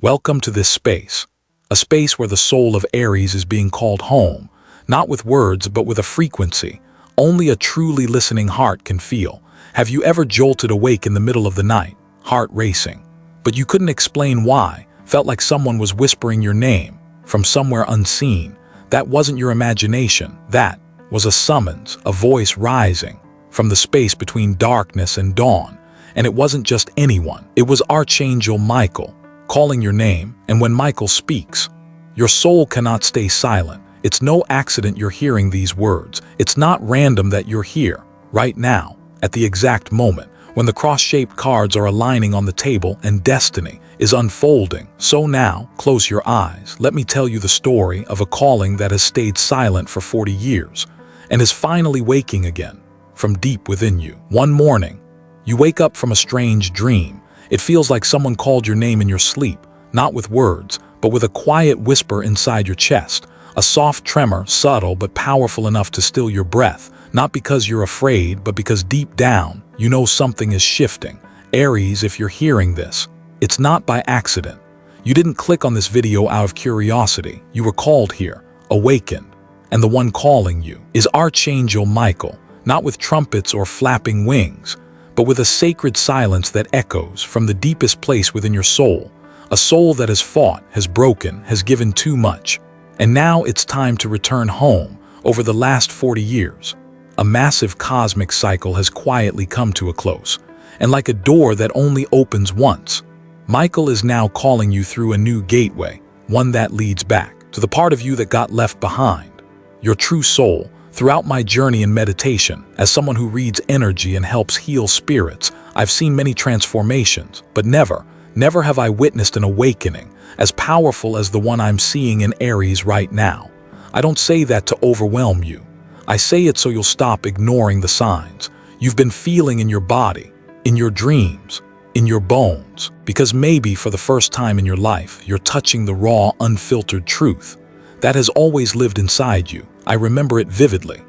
Welcome to this space, a space where the soul of Aries is being called home, not with words but with a frequency only a truly listening heart can feel. Have you ever jolted awake in the middle of the night, heart racing, but you couldn't explain why, felt like someone was whispering your name from somewhere unseen? That wasn't your imagination, that was a summons, a voice rising from the space between darkness and dawn. And it wasn't just anyone, it was Archangel Michael, calling your name. And when Michael speaks, your soul cannot stay silent. It's no accident you're hearing these words. It's not random that you're here, right now, at the exact moment, when the cross-shaped cards are aligning on the table and destiny is unfolding. So now, close your eyes. Let me tell you the story of a calling that has stayed silent for 40 years and is finally waking again from deep within you. One morning, you wake up from a strange dream. It feels like someone called your name in your sleep, not with words, but with a quiet whisper inside your chest, a soft tremor, subtle but powerful enough to still your breath, not because you're afraid, but because deep down, you know something is shifting. Aries, if you're hearing this, it's not by accident. You didn't click on this video out of curiosity. You were called here, awakened, and the one calling you is Archangel Michael, not with trumpets or flapping wings, but with a sacred silence that echoes from the deepest place within your soul, a soul that has fought, has broken, has given too much. And now it's time to return home. Over the last 40 years, a massive cosmic cycle has quietly come to a close, and like a door that only opens once, Michael is now calling you through a new gateway, one that leads back to the part of you that got left behind, your true soul. Throughout my journey in meditation, as someone who reads energy and helps heal spirits, I've seen many transformations, but never have I witnessed an awakening as powerful as the one I'm seeing in Aries right now. I don't say that to overwhelm you. I say it so you'll stop ignoring the signs you've been feeling in your body, in your dreams, in your bones, because maybe for the first time in your life, you're touching the raw, unfiltered truth that has always lived inside you. I remember it vividly.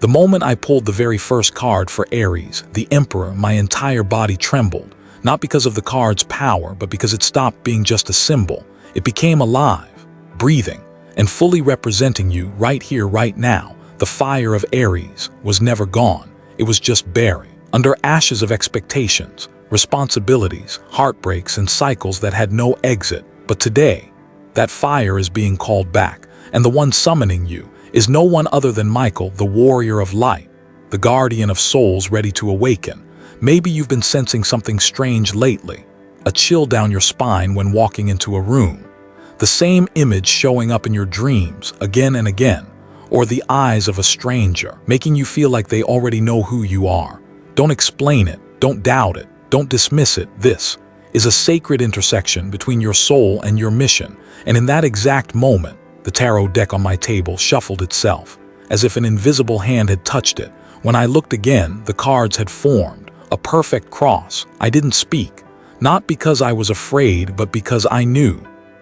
The moment I pulled the very first card for Aries, the Emperor, my entire body trembled, not because of the card's power, but because it stopped being just a symbol. It became alive, breathing, and fully representing you right here, right now. The fire of Aries was never gone. It was just buried under ashes of expectations, responsibilities, heartbreaks, and cycles that had no exit. But today, that fire is being called back, and the one summoning you is no one other than Michael, the warrior of light, the guardian of souls ready to awaken. Maybe you've been sensing something strange lately, a chill down your spine when walking into a room, the same image showing up in your dreams again and again, or the eyes of a stranger making you feel like they already know who you are. Don't explain it, don't doubt it, don't dismiss it. This is a sacred intersection between your soul and your mission, and in that exact moment, the tarot deck on my table shuffled itself, as if an invisible hand had touched it. When I looked again, the cards had formed a perfect cross. I didn't speak, not because I was afraid, but because I knew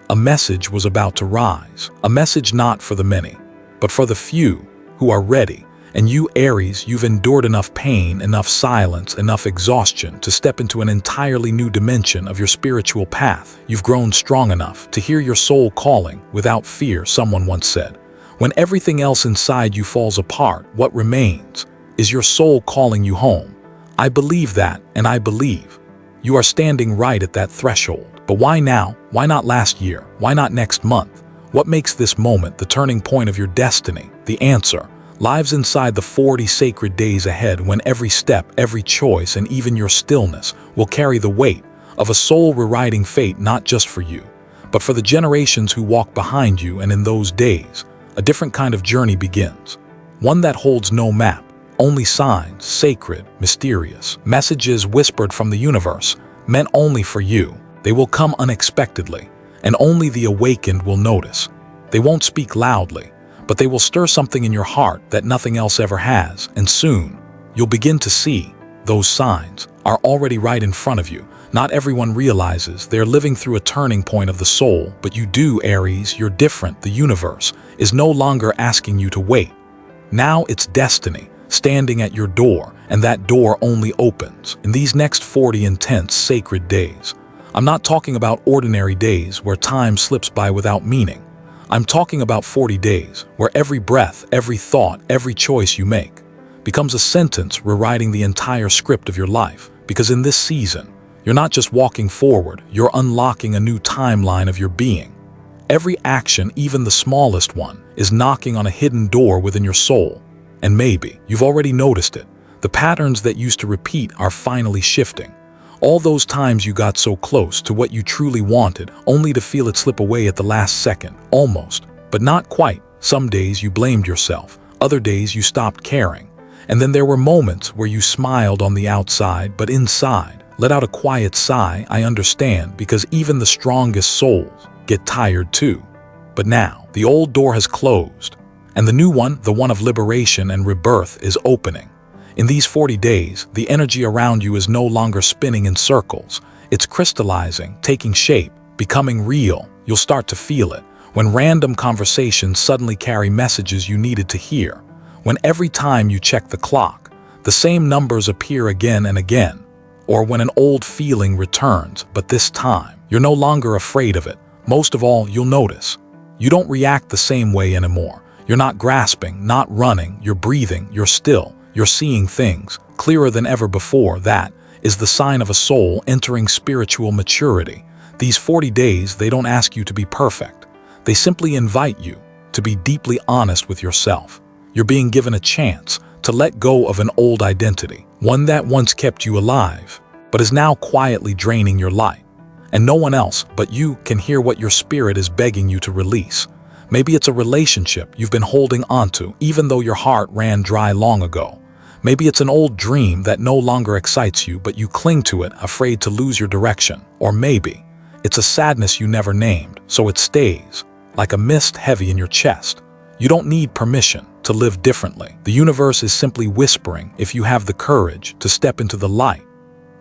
a message was about to rise. A message not for the many, but for the few who are ready. And you, Aries, you've endured enough pain, enough silence, enough exhaustion to step into an entirely new dimension of your spiritual path. You've grown strong enough to hear your soul calling without fear, someone once said. When everything else inside you falls apart, what remains is your soul calling you home. I believe that, and I believe you are standing right at that threshold. But why now? Why not last year? Why not next month? What makes this moment the turning point of your destiny? The answer lives inside the 40 sacred days ahead, when every step, every choice, and even your stillness will carry the weight of a soul rewriting fate, not just for you, but for the generations who walk behind you. And in those days, a different kind of journey begins. One that holds no map, only signs, sacred, mysterious, messages whispered from the universe, meant only for you. They will come unexpectedly, and only the awakened will notice. They won't speak loudly, but they will stir something in your heart that nothing else ever has, and soon, you'll begin to see those signs are already right in front of you. Not everyone realizes they're living through a turning point of the soul, but you do, Aries. You're different. The universe is no longer asking you to wait. Now it's destiny standing at your door, and that door only opens in these next 40 intense sacred days. I'm not talking about ordinary days where time slips by without meaning. I'm talking about 40 days where every breath, every thought, every choice you make becomes a sentence rewriting the entire script of your life. Because in this season, you're not just walking forward, you're unlocking a new timeline of your being. Every action, even the smallest one, is knocking on a hidden door within your soul. And maybe you've already noticed it. The patterns that used to repeat are finally shifting. All those times you got so close to what you truly wanted, only to feel it slip away at the last second, almost, but not quite. Some days you blamed yourself, other days you stopped caring. And then there were moments where you smiled on the outside, but inside, let out a quiet sigh. I understand, because even the strongest souls get tired too. But now, the old door has closed, and the new one, the one of liberation and rebirth, is opening. In these 40 days, the energy around you is no longer spinning in circles. It's crystallizing, taking shape, becoming real. You'll start to feel it when random conversations suddenly carry messages you needed to hear. When every time you check the clock, the same numbers appear again and again. Or when an old feeling returns, but this time, you're no longer afraid of it. Most of all, you'll notice. You don't react the same way anymore. You're not grasping, not running, you're breathing, you're still. You're seeing things clearer than ever before. That is the sign of a soul entering spiritual maturity. These 40 days, they don't ask you to be perfect. They simply invite you to be deeply honest with yourself. You're being given a chance to let go of an old identity, one that once kept you alive, but is now quietly draining your light. And no one else but you can hear what your spirit is begging you to release. Maybe it's a relationship you've been holding onto, even though your heart ran dry long ago. Maybe it's an old dream that no longer excites you, but you cling to it, afraid to lose your direction. Or maybe it's a sadness you never named, so it stays, like a mist heavy in your chest. You don't need permission to live differently. The universe is simply whispering if you have the courage to step into the light.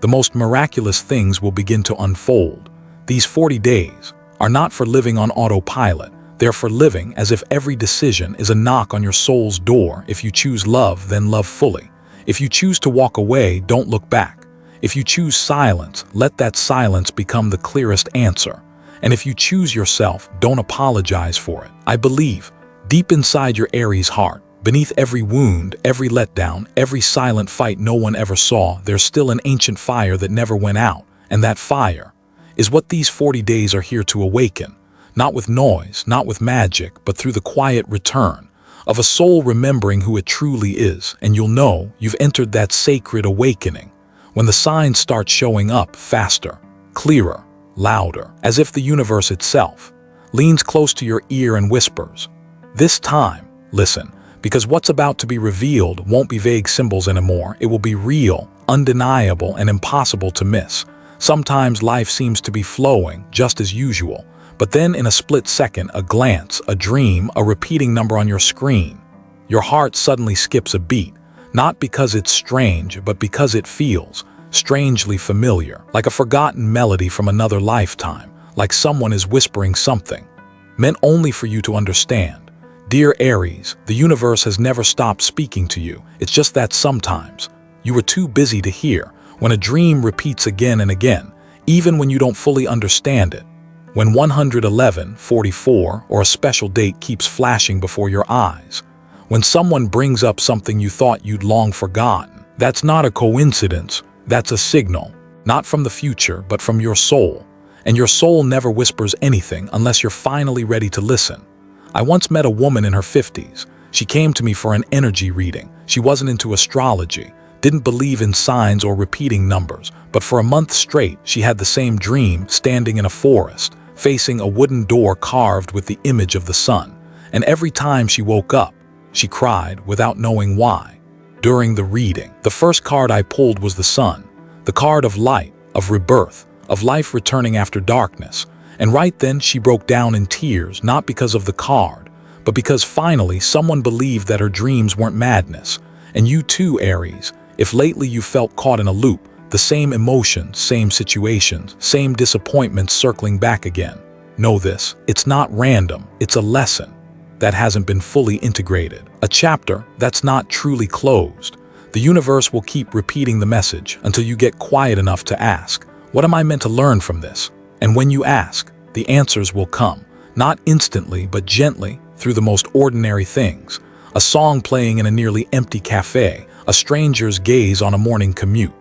The most miraculous things will begin to unfold. These 40 days are not for living on autopilot. They're for living as if every decision is a knock on your soul's door. If you choose love, then love fully. If you choose to walk away, don't look back. If you choose silence, let that silence become the clearest answer. And if you choose yourself, don't apologize for it. I believe, deep inside your Aries heart, beneath every wound, every letdown, every silent fight no one ever saw, there's still an ancient fire that never went out. And that fire is what these 40 days are here to awaken. Not with noise, not with magic, but through the quiet return of a soul remembering who it truly is. And you'll know you've entered that sacred awakening when the signs start showing up faster, clearer, louder, as if the universe itself leans close to your ear and whispers, "This time, listen, because what's about to be revealed won't be vague symbols anymore. It will be real, undeniable, and impossible to miss." Sometimes life seems to be flowing just as usual, but then in a split second, a glance, a dream, a repeating number on your screen, your heart suddenly skips a beat, not because it's strange, but because it feels strangely familiar, like a forgotten melody from another lifetime, like someone is whispering something meant only for you to understand. Dear Aries, the universe has never stopped speaking to you. It's just that sometimes you were too busy to hear. When a dream repeats again and again, even when you don't fully understand it, when 111:44 or a special date keeps flashing before your eyes, when someone brings up something you thought you'd long forgotten, that's not a coincidence, that's a signal, not from the future, but from your soul. And your soul never whispers anything unless you're finally ready to listen. I once met a woman in her 50s. She came to me for an energy reading. She wasn't into astrology, didn't believe in signs or repeating numbers, but for a month straight, she had the same dream, standing in a forest, facing a wooden door carved with the image of the sun. And every time she woke up, she cried without knowing why. During the reading, the first card I pulled was the sun, the card of light, of rebirth, of life returning after darkness. And right then she broke down in tears, not because of the card, but because finally someone believed that her dreams weren't madness. And you too, Aries, if lately you felt caught in a loop, the same emotions, same situations, same disappointments circling back again, know this, it's not random, it's a lesson that hasn't been fully integrated, a chapter that's not truly closed. The universe will keep repeating the message until you get quiet enough to ask, What am I meant to learn from this? And when you ask, the answers will come, not instantly but gently, through the most ordinary things. A song playing in a nearly empty cafe, a stranger's gaze on a morning commute,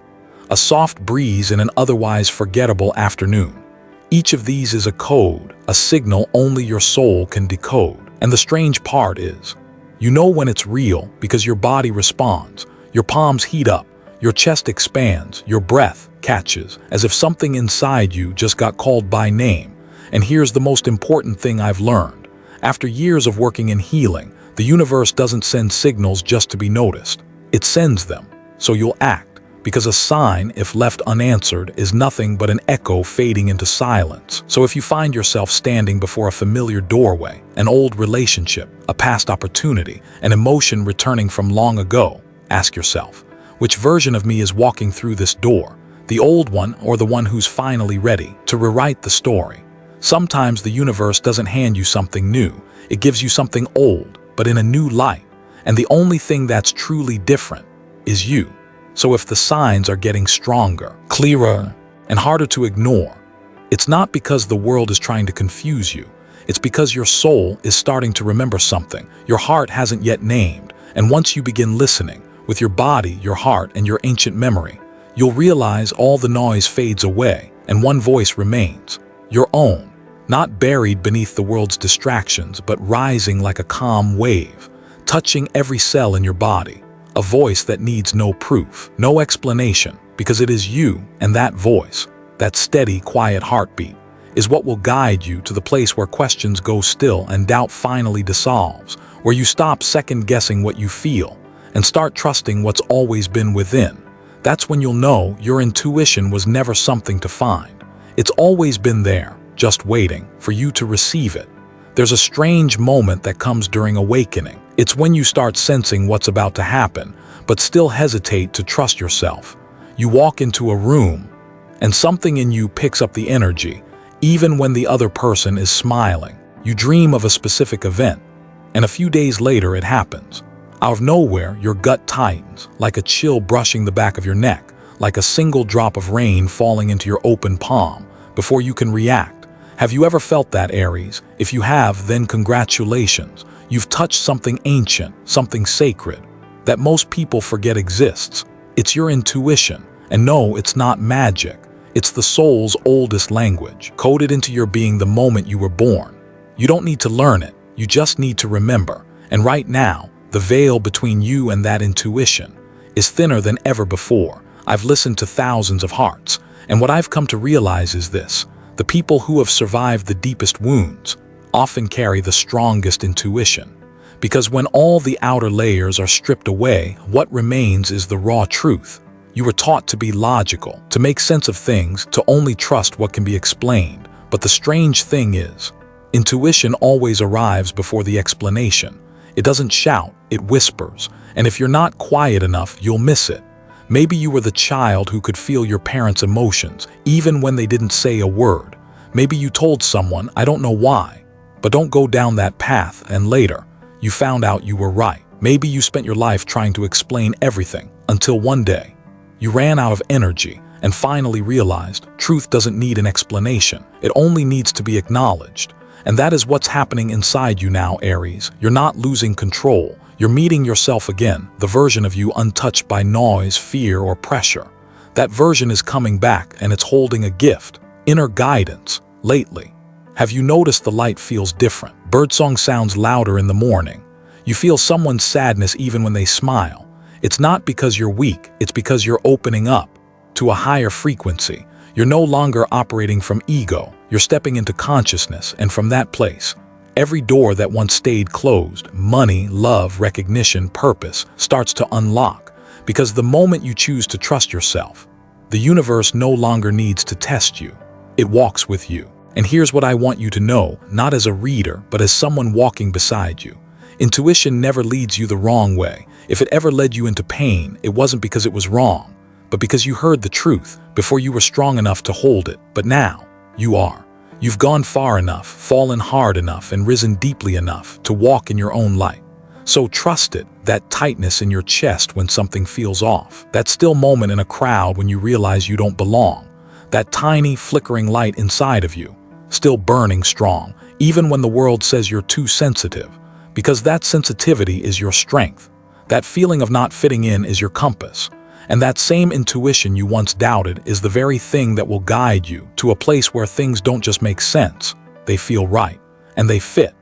a soft breeze in an otherwise forgettable afternoon. Each of these is a code, a signal only your soul can decode. And the strange part is, you know when it's real because your body responds, your palms heat up, your chest expands, your breath catches, as if something inside you just got called by name. And here's the most important thing I've learned. After years of working in healing, the universe doesn't send signals just to be noticed. It sends them, so you'll act. Because a sign, if left unanswered, is nothing but an echo fading into silence. So if you find yourself standing before a familiar doorway, an old relationship, a past opportunity, an emotion returning from long ago, ask yourself, which version of me is walking through this door? The old one or the one who's finally ready to rewrite the story? Sometimes the universe doesn't hand you something new. It gives you something old, but in a new light. And the only thing that's truly different is you. So if the signs are getting stronger, clearer, and harder to ignore, it's not because the world is trying to confuse you. It's because your soul is starting to remember something your heart hasn't yet named. And once you begin listening, with your body, your heart, and your ancient memory, you'll realize all the noise fades away and one voice remains, your own, not buried beneath the world's distractions, but rising like a calm wave, touching every cell in your body. A voice that needs no proof, no explanation, because it is you, and that voice, that steady, quiet heartbeat, is what will guide you to the place where questions go still and doubt finally dissolves, where you stop second-guessing what you feel and start trusting what's always been within. That's when you'll know your intuition was never something to find. It's always been there, just waiting for you to receive it. There's a strange moment that comes during awakening. It's when you start sensing what's about to happen, but still hesitate to trust yourself. You walk into a room, and something in you picks up the energy, even when the other person is smiling. You dream of a specific event, and a few days later it happens. Out of nowhere, your gut tightens, like a chill brushing the back of your neck, like a single drop of rain falling into your open palm, before you can react. Have you ever felt that, Aries? If you have, then congratulations. You've touched something ancient, something sacred, that most people forget exists. It's your intuition. And no, it's not magic. It's the soul's oldest language, coded into your being the moment you were born. You don't need to learn it. You just need to remember. And right now, the veil between you and that intuition is thinner than ever before. I've listened to thousands of hearts, and what I've come to realize is this. The people who have survived the deepest wounds often carry the strongest intuition. Because when all the outer layers are stripped away, what remains is the raw truth. You were taught to be logical, to make sense of things, to only trust what can be explained. But the strange thing is, intuition always arrives before the explanation. It doesn't shout, it whispers. And if you're not quiet enough, you'll miss it. Maybe you were the child who could feel your parents' emotions, even when they didn't say a word. Maybe you told someone, I don't know why, but don't go down that path, and later, you found out you were right. Maybe you spent your life trying to explain everything, until one day, you ran out of energy and finally realized truth doesn't need an explanation. It only needs to be acknowledged. And that is what's happening inside you now, Aries. You're not losing control. You're meeting yourself again, the version of you untouched by noise, fear, or pressure. That version is coming back, and it's holding a gift, inner guidance. Lately, have you noticed the light feels different? Birdsong sounds louder in the morning. You feel someone's sadness even when they smile. It's not because you're weak, it's because you're opening up to a higher frequency. You're no longer operating from ego. You're stepping into consciousness, and from that place, every door that once stayed closed, money, love, recognition, purpose, starts to unlock. Because the moment you choose to trust yourself, the universe no longer needs to test you. It walks with you. And here's what I want you to know, not as a reader, but as someone walking beside you. Intuition never leads you the wrong way. If it ever led you into pain, it wasn't because it was wrong, but because you heard the truth before you were strong enough to hold it. But now, you are. You've gone far enough, fallen hard enough, and risen deeply enough to walk in your own light. So trust it, that tightness in your chest when something feels off, that still moment in a crowd when you realize you don't belong, that tiny, flickering light inside of you, still burning strong, even when the world says you're too sensitive, because that sensitivity is your strength. That feeling of not fitting in is your compass, and that same intuition you once doubted is the very thing that will guide you to a place where things don't just make sense, they feel right, and they fit.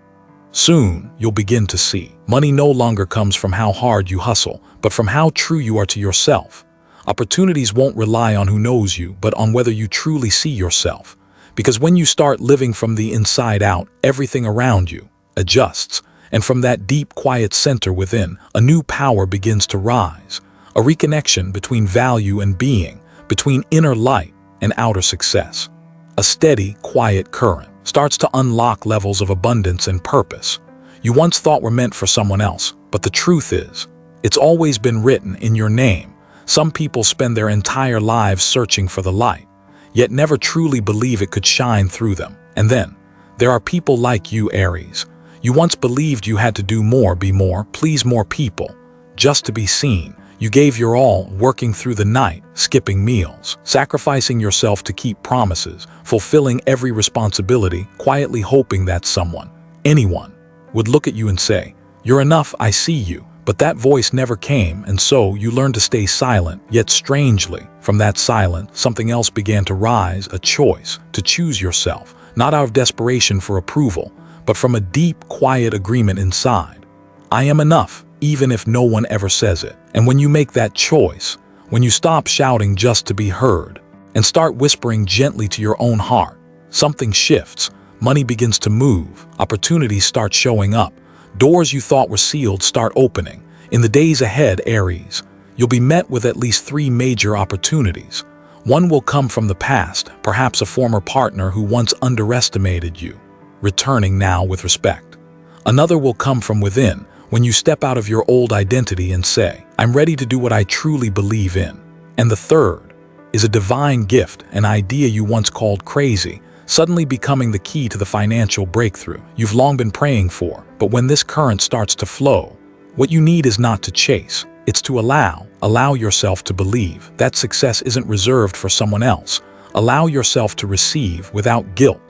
Soon, you'll begin to see. Money no longer comes from how hard you hustle, but from how true you are to yourself. Opportunities won't rely on who knows you, but on whether you truly see yourself. Because when you start living from the inside out, everything around you adjusts, and from that deep, quiet center within, a new power begins to rise. A reconnection between value and being, between inner light and outer success. A steady, quiet current starts to unlock levels of abundance and purpose you once thought were meant for someone else, but the truth is, it's always been written in your name. Some people spend their entire lives searching for the light, yet never truly believe it could shine through them. And then, there are people like you, Aries. You once believed you had to do more, be more, please more people, just to be seen. You gave your all, working through the night, skipping meals, sacrificing yourself to keep promises, fulfilling every responsibility, quietly hoping that someone, anyone, would look at you and say, "You're enough, I see you." But that voice never came, and so you learned to stay silent. Yet strangely, from that silence, something else began to rise, a choice to choose yourself, not out of desperation for approval, but from a deep, quiet agreement inside. I am enough, even if no one ever says it. And when you make that choice, when you stop shouting just to be heard, and start whispering gently to your own heart, something shifts. Money begins to move, opportunities start showing up, doors you thought were sealed start opening. In the days ahead, Aries, you'll be met with at least 3 major opportunities. One will come from the past, perhaps a former partner who once underestimated you, returning now with respect. Another will come from within, when you step out of your old identity and say, "I'm ready to do what I truly believe in." And the third is a divine gift, an idea you once called crazy, suddenly becoming the key to the financial breakthrough you've long been praying for. But when this current starts to flow, what you need is not to chase, it's to allow yourself to believe that success isn't reserved for someone else. Allow yourself to receive without guilt.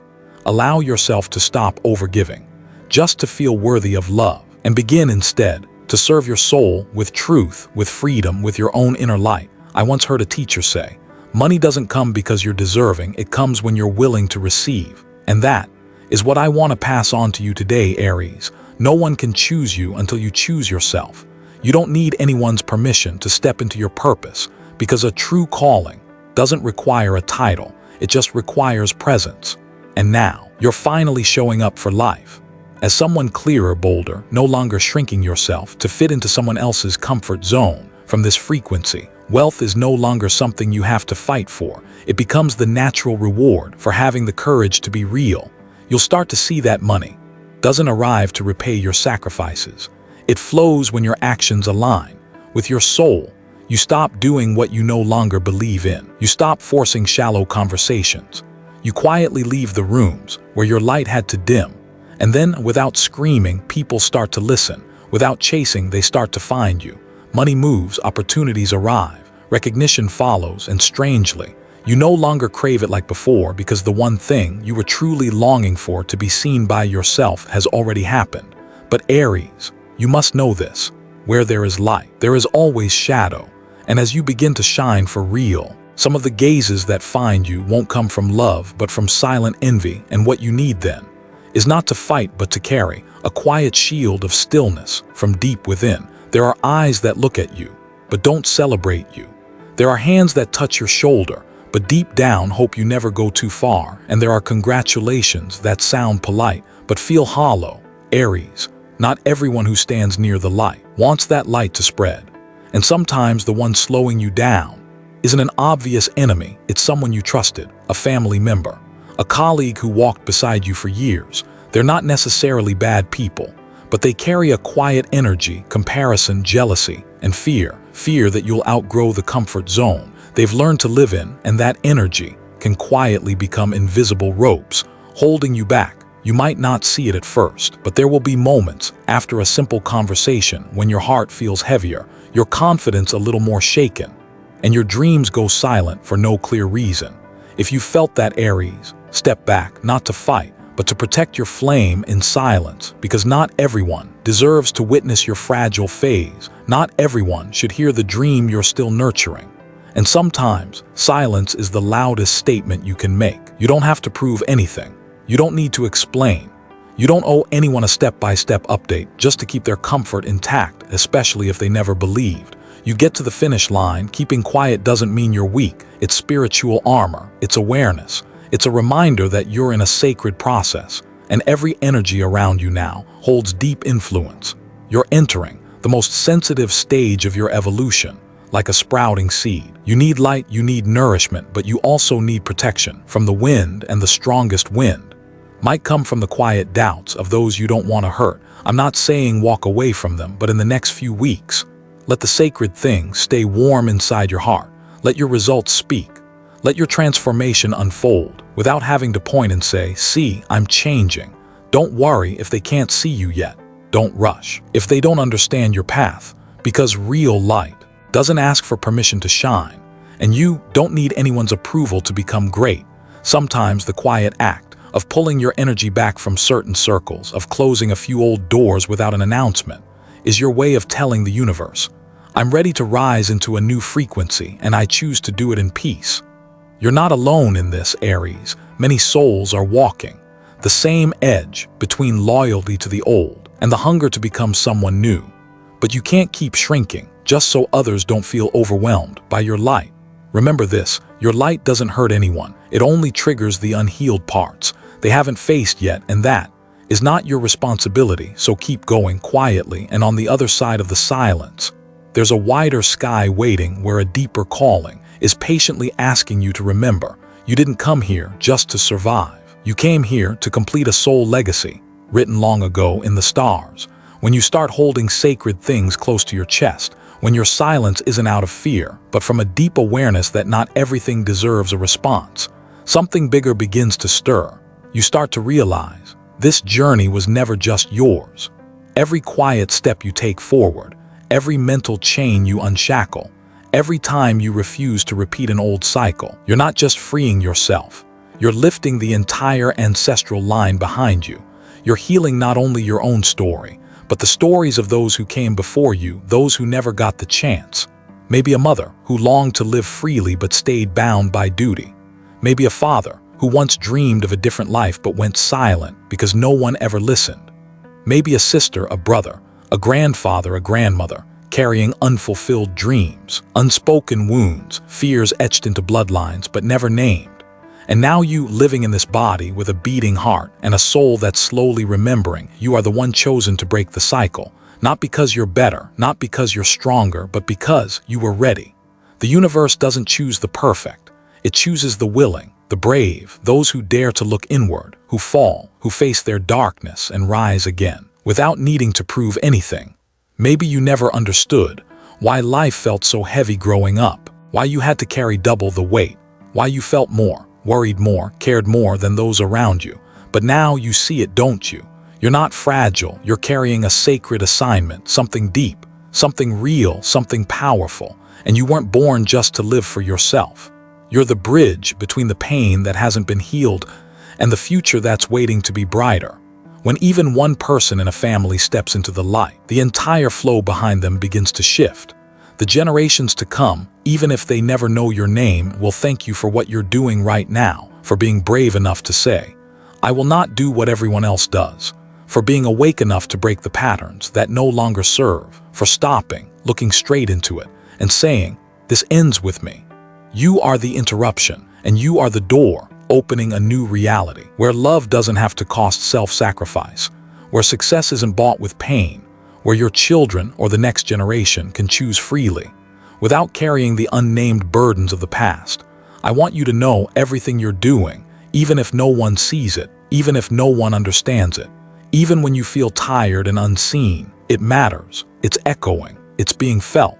Allow yourself to stop overgiving, just to feel worthy of love, and begin instead to serve your soul with truth, with freedom, with your own inner light. I once heard a teacher say, money doesn't come because you're deserving, it comes when you're willing to receive. And that is what I want to pass on to you today, Aries. No one can choose you until you choose yourself. You don't need anyone's permission to step into your purpose, because a true calling doesn't require a title, it just requires presence. And now, you're finally showing up for life. As someone clearer, bolder, no longer shrinking yourself to fit into someone else's comfort zone. From this frequency, wealth is no longer something you have to fight for. It becomes the natural reward for having the courage to be real. You'll start to see that money doesn't arrive to repay your sacrifices. It flows when your actions align with your soul. You stop doing what you no longer believe in. You stop forcing shallow conversations. You quietly leave the rooms where your light had to dim. And then, without screaming, people start to listen. Without chasing, they start to find you. Money moves, opportunities arrive, recognition follows, and strangely, you no longer crave it like before, because the one thing you were truly longing for, to be seen by yourself, has already happened. But Aries, you must know this. Where there is light, there is always shadow. And as you begin to shine for real, some of the gazes that find you won't come from love, but from silent envy. And what you need then is not to fight, but to carry a quiet shield of stillness from deep within. There are eyes that look at you, but don't celebrate you. There are hands that touch your shoulder, but deep down hope you never go too far. And there are congratulations that sound polite, but feel hollow. Aries, not everyone who stands near the light wants that light to spread. And sometimes the one slowing you down isn't an obvious enemy, it's someone you trusted, a family member, a colleague who walked beside you for years. They're not necessarily bad people, but they carry a quiet energy, comparison, jealousy, and fear. Fear that you'll outgrow the comfort zone they've learned to live in, and that energy can quietly become invisible ropes, holding you back. You might not see it at first, but there will be moments after a simple conversation when your heart feels heavier, your confidence a little more shaken, and your dreams go silent for no clear reason. If you felt that, Aries, step back, not to fight, but to protect your flame in silence, because not everyone deserves to witness your fragile phase. Not everyone should hear the dream you're still nurturing. And sometimes, silence is the loudest statement you can make. You don't have to prove anything. You don't need to explain. You don't owe anyone a step-by-step update just to keep their comfort intact, especially if they never believed. You get to the finish line. Keeping quiet doesn't mean you're weak. It's spiritual armor. It's awareness. It's a reminder that you're in a sacred process, and every energy around you now holds deep influence. You're entering the most sensitive stage of your evolution, like a sprouting seed. You need light, you need nourishment, but you also need protection from the wind, and the strongest wind might come from the quiet doubts of those you don't want to hurt. I'm not saying walk away from them, but in the next few weeks, let the sacred things stay warm inside your heart. Let your results speak. Let your transformation unfold without having to point and say, "See, I'm changing." Don't worry if they can't see you yet. Don't rush if they don't understand your path, because real light doesn't ask for permission to shine, and you don't need anyone's approval to become great. Sometimes the quiet act of pulling your energy back from certain circles, of closing a few old doors without an announcement, is your way of telling the universe, "I'm ready to rise into a new frequency, and I choose to do it in peace." You're not alone in this, Aries. Many souls are walking the same edge between loyalty to the old and the hunger to become someone new. But you can't keep shrinking just so others don't feel overwhelmed by your light. Remember this, your light doesn't hurt anyone. It only triggers the unhealed parts they haven't faced yet, and that is not your responsibility. So keep going quietly, and on the other side of the silence, there's a wider sky waiting, where a deeper calling is patiently asking you to remember. You didn't come here just to survive. You came here to complete a soul legacy written long ago in the stars. When you start holding sacred things close to your chest, when your silence isn't out of fear, but from a deep awareness that not everything deserves a response, something bigger begins to stir. You start to realize this journey was never just yours. Every quiet step you take forward, every mental chain you unshackle, every time you refuse to repeat an old cycle, you're not just freeing yourself. You're lifting the entire ancestral line behind you. You're healing not only your own story, but the stories of those who came before you, those who never got the chance. Maybe a mother who longed to live freely but stayed bound by duty. Maybe a father who once dreamed of a different life but went silent because no one ever listened. Maybe a sister, a brother, a grandfather, a grandmother, carrying unfulfilled dreams, unspoken wounds, fears etched into bloodlines but never named. And now you, living in this body with a beating heart and a soul that's slowly remembering, you are the one chosen to break the cycle. Not because you're better, not because you're stronger, but because you were ready. The universe doesn't choose the perfect. It chooses the willing, the brave, those who dare to look inward, who fall, who face their darkness and rise again, without needing to prove anything. Maybe you never understood why life felt so heavy growing up, why you had to carry double the weight, why you felt more, worried more, cared more than those around you. But now you see it, don't you? You're not fragile. You're carrying a sacred assignment, something deep, something real, something powerful. And you weren't born just to live for yourself. You're the bridge between the pain that hasn't been healed and the future that's waiting to be brighter. When even one person in a family steps into the light, the entire flow behind them begins to shift. The generations to come, even if they never know your name, will thank you for what you're doing right now, for being brave enough to say, "I will not do what everyone else does," for being awake enough to break the patterns that no longer serve, for stopping, looking straight into it, and saying, "This ends with me." You are the interruption, and you are the door, opening a new reality, where love doesn't have to cost self-sacrifice, where success isn't bought with pain, where your children or the next generation can choose freely, without carrying the unnamed burdens of the past. I want you to know everything you're doing, even if no one sees it, even if no one understands it, even when you feel tired and unseen, it matters. It's echoing, it's being felt.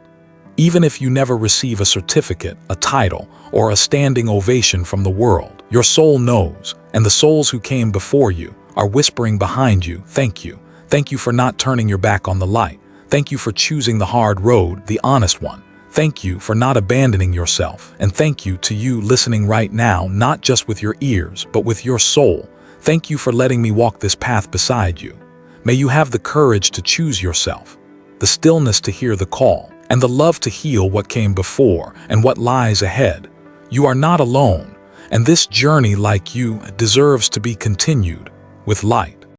Even if you never receive a certificate, a title, or a standing ovation from the world, your soul knows, and the souls who came before you are whispering behind you, "Thank you. Thank you for not turning your back on the light. Thank you for choosing the hard road, the honest one. Thank you for not abandoning yourself, and thank you to you listening right now, not just with your ears, but with your soul. Thank you for letting me walk this path beside you. May you have the courage to choose yourself, the stillness to hear the call, and the love to heal what came before and what lies ahead. You are not alone, and this journey, like you, deserves to be continued with light.